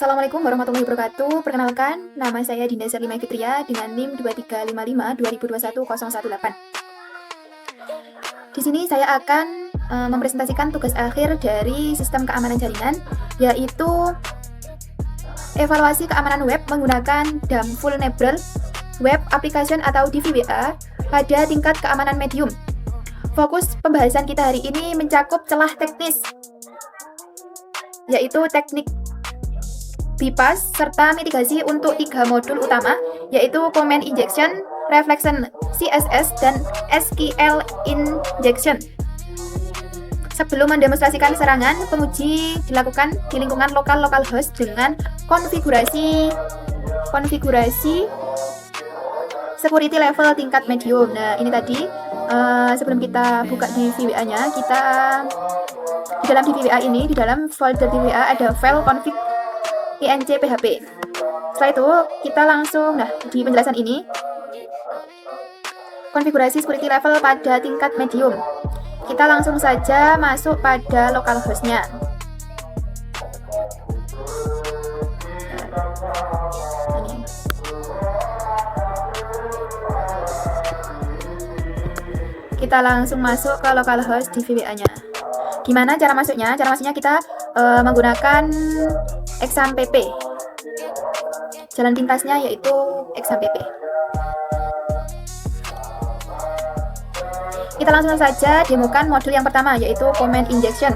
Assalamualaikum warahmatullahi wabarakatuh. Perkenalkan, nama saya Dinda Serlima Fitria dengan NIM 235520210118. Di sini saya akan mempresentasikan tugas akhir dari sistem keamanan jaringan, yaitu evaluasi keamanan web menggunakan DAM Vulnerable Web Application atau DVWA pada tingkat keamanan medium. Fokus pembahasan kita hari ini mencakup celah teknis, yaitu teknik bypass serta mitigasi untuk 3 modul utama, yaitu Command Injection, Reflection CSS, dan SQL Injection. Sebelum mendemonstrasikan serangan, penguji dilakukan di lingkungan lokal localhost dengan konfigurasi security level tingkat medium. Nah, ini tadi sebelum kita buka di VWA-nya, kita di dalam DVWA ini, di dalam folder DVWA ada file config inc.php. Setelah itu kita langsung, di penjelasan ini konfigurasi security level pada tingkat medium. Kita langsung saja masuk pada localhost-nya. Kita langsung masuk ke localhost di VWA-nya. Gimana cara masuknya? Cara masuknya kita menggunakan exampp. Jalan pintasnya yaitu exampp. Kita langsung saja demokan modul yang pertama, yaitu Command Injection.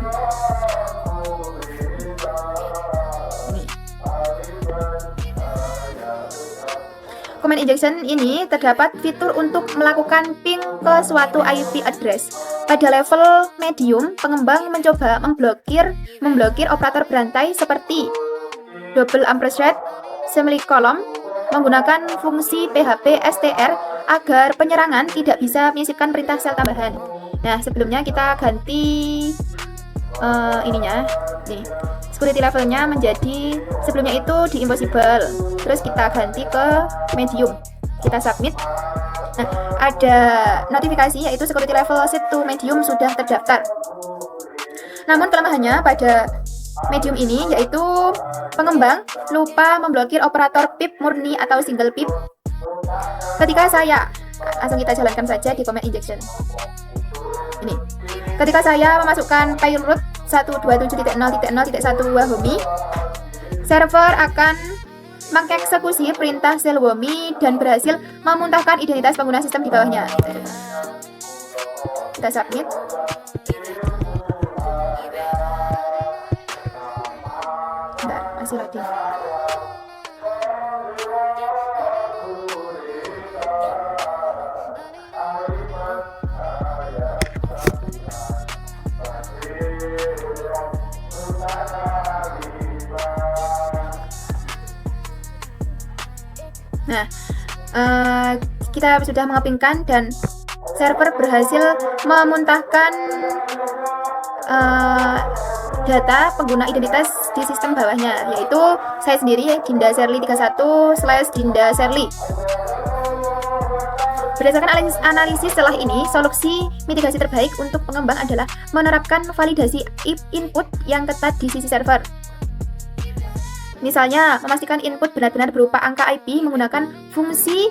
Command Injection ini terdapat fitur untuk melakukan ping ke suatu IP address. Pada level medium, pengembang mencoba memblokir operator berantai seperti double ampersand, semikolon, menggunakan fungsi php str agar penyerangan tidak bisa menyisipkan perintah sel tambahan. Nah, sebelumnya kita ganti security levelnya menjadi, sebelumnya itu di impossible, terus kita ganti ke medium, kita submit. Nah, ada notifikasi yaitu security level set to medium sudah terdaftar. Namun kelemahannya pada medium ini yaitu pengembang lupa memblokir operator pip murni atau single pip. Langsung kita jalankan saja di Command Injection. Ini. Ketika saya memasukkan payload 127.0.0.1 Wahomi, server akan mengeksekusi perintah selwomi dan berhasil memuntahkan identitas pengguna sistem di bawahnya. Kita submit. Bentar, masih loading. Nah, kita sudah mengepingkan dan server berhasil memuntahkan data pengguna identitas di sistem bawahnya, yaitu saya sendiri, Dinda Serli 31/Dinda Serli. Berdasarkan analisis setelah ini, solusi mitigasi terbaik untuk pengembang adalah menerapkan validasi input yang ketat di sisi server. Misalnya, memastikan input benar-benar berupa angka IP menggunakan fungsi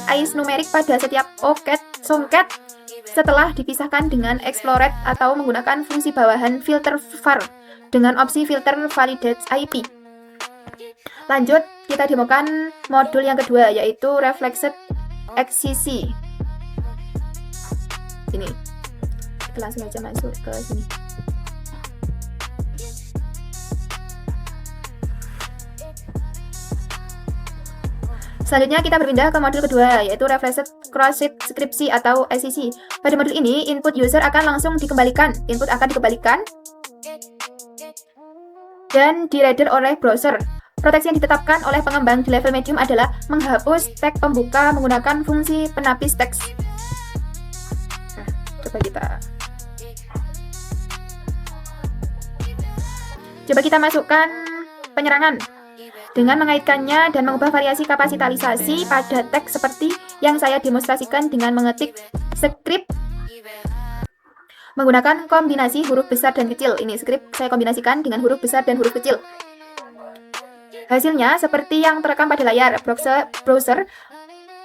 isNumeric pada setiap songket setelah dipisahkan dengan explored, atau menggunakan fungsi bawahan filter var dengan opsi filter validate IP. Lanjut, kita demokan modul yang kedua, yaitu Reflection XCC. Ini. Kita langsung aja masuk ke sini. Selanjutnya kita berpindah ke modul kedua, yaitu Reflection Cross-Site Scripts atau SCC. Pada modul ini, input user akan langsung dikembalikan. Input akan dikembalikan dan di-reader oleh browser. Proteksi yang ditetapkan oleh pengembang di level medium adalah menghapus tag pembuka menggunakan fungsi penapis teks. Coba kita masukkan penyerangan dengan mengaitkannya dan mengubah variasi kapasitalisasi pada teks seperti yang saya demonstrasikan dengan mengetik script menggunakan kombinasi huruf besar dan kecil. Ini script saya kombinasikan dengan huruf besar dan huruf kecil. Hasilnya seperti yang terekam pada layar. Browser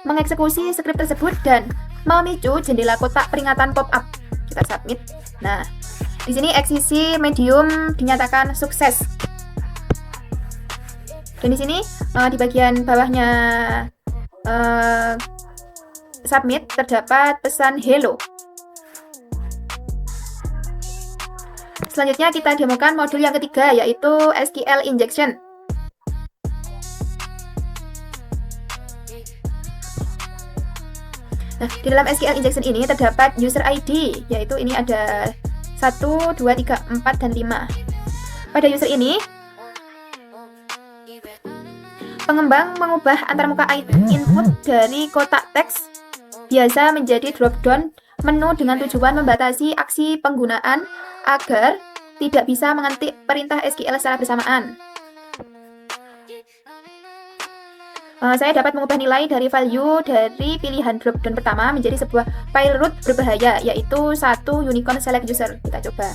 mengeksekusi skrip tersebut dan memicu jendela kotak peringatan pop-up. Kita submit. Nah, di sini eksisi medium dinyatakan sukses. Dan di sini di bagian bawahnya submit terdapat pesan hello. Selanjutnya kita demokan modul yang ketiga, yaitu SQL injection. Nah, di dalam SQL injection ini terdapat user ID, yaitu ini ada 1, 2, 3, 4, dan 5. Pada user ini, pengembang mengubah antarmuka input dari kotak teks biasa menjadi drop-down menu dengan tujuan membatasi aksi penggunaan agar tidak bisa mengetik perintah SQL secara bersamaan. Saya dapat mengubah nilai dari value dari pilihan drop-down pertama menjadi sebuah file root berbahaya, yaitu 1 unicorn select user. Kita coba.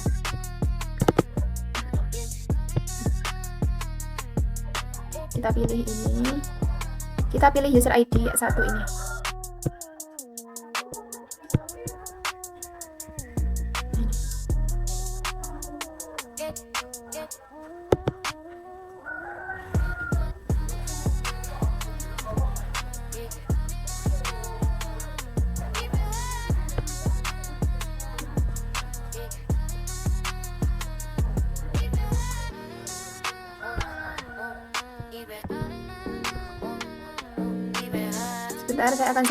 Kita pilih ini. Kita pilih user ID 1 ini. Sebentar, saya akan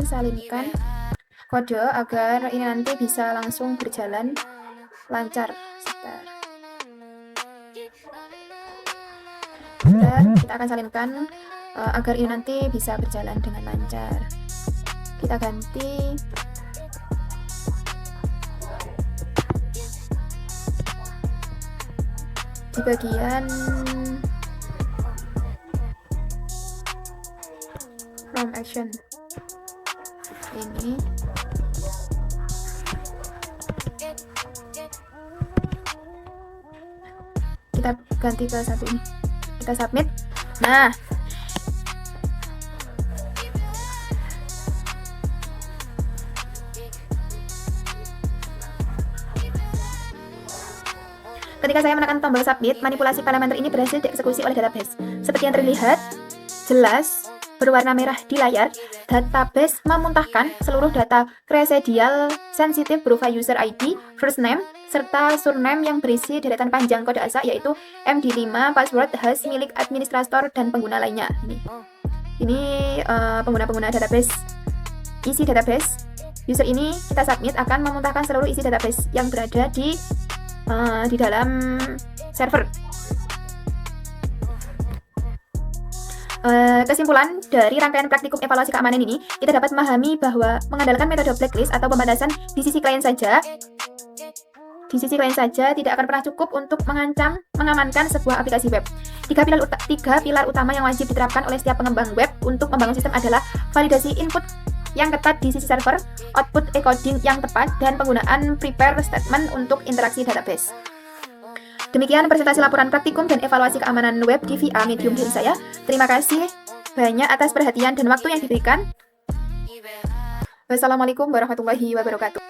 salinkan kode agar ini nanti bisa langsung berjalan lancar. Sebentar, kita akan salinkan agar ini nanti bisa berjalan dengan lancar. Kita ganti di bagian from action ini. Kita ganti ke 1 ini. Kita submit. Nah, ketika saya menekan tombol submit, manipulasi parameter ini berhasil dieksekusi oleh database. Seperti yang terlihat jelas berwarna merah di layar, database memuntahkan seluruh data kresidial sensitif berupa user ID, first name, serta surname yang berisi deretan panjang kode ASA, yaitu MD5, password, hash milik administrator, dan pengguna lainnya. Ini pengguna-pengguna database. Isi database user ini kita submit akan memuntahkan seluruh isi database yang berada di dalam server. Kesimpulan dari rangkaian praktikum evaluasi keamanan ini, kita dapat memahami bahwa mengandalkan metode blacklist atau pembatasan di sisi klien saja tidak akan pernah cukup untuk mengamankan sebuah aplikasi web. Tiga pilar utama yang wajib diterapkan oleh setiap pengembang web untuk membangun sistem adalah validasi input yang ketat di sisi server, output encoding yang tepat, dan penggunaan prepare statement untuk interaksi database. Demikian presentasi laporan praktikum dan evaluasi keamanan web di VA Medium dari saya. Terima kasih banyak atas perhatian dan waktu yang diberikan. Wassalamualaikum warahmatullahi wabarakatuh.